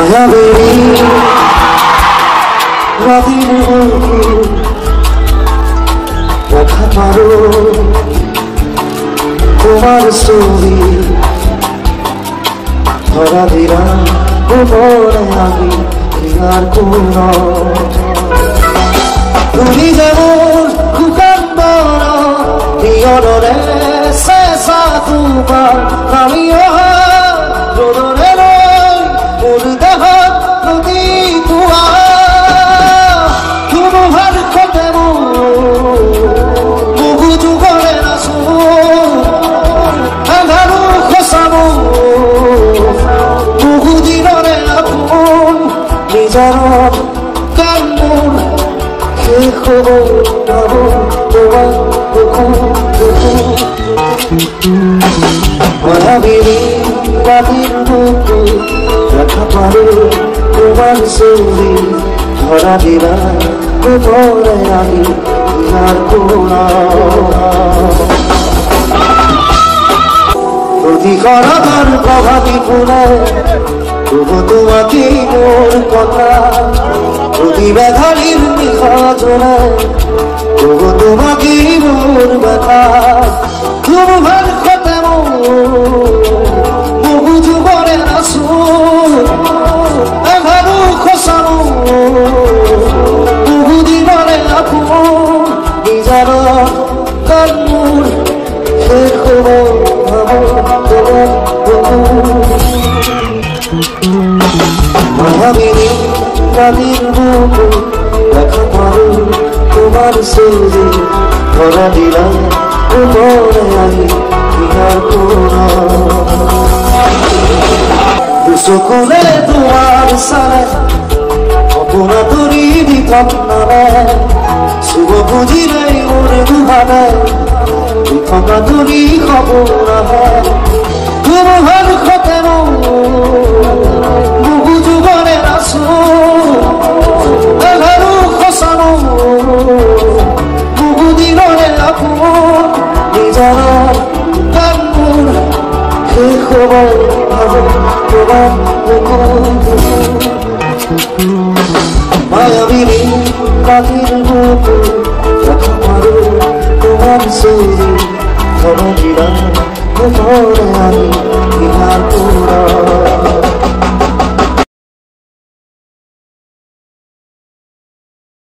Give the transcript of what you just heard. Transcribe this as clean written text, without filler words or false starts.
মায়াবী নদীর বুকে দেখা পারো তোমার ছবি ধরা দিলাম গোপনে আমি আর কোন তুমি যেমন কুকান্দর প্রিয়রে শেষা তোমার আমিও রোদনে রই মোর দেহ নদী কুয়া তোমার খতে বহু যুগরে নাচো আধারু খসাবো বহু দিনরে আপন নিজর কান্দন শেষ হব তোমার মায়াবী নদীর বুকে দেখা পারো তোমার ছবি ধরা দিলাম গোপনে আমি আর কোন অধিকরণের প্রভাতী ফুলে তবু তোমাকে মোর কথা প্রতিবেধারীর নিখোঁজনে তবু তোমাকে মোর ব্যথা তোমার কথা বহু যুগরে আসো আঘারু খসানো বহু দিনরে আপন নিজর কান্নুর শেষ হব মায়াবী নদীর বুকে দেখা পারো তোমার ছবি ধরা দিলাম গোপনে আমি আর কোন দুসকলে তোমার সারে অপনা তরি দিতাম নামে শুভ বুঝিলে ওর দুভাবে দুঃখা তরি খবর আহে তোমার খতে বহু যুগরে নাচো আধারু খসানো বহু দিনরে আপন নিজর কান্দন শেষ হব মায়াবী নদীর বুকে দেখা পারো তোমার ছবি ধরা দিলাম গোপনে আমি আর কোন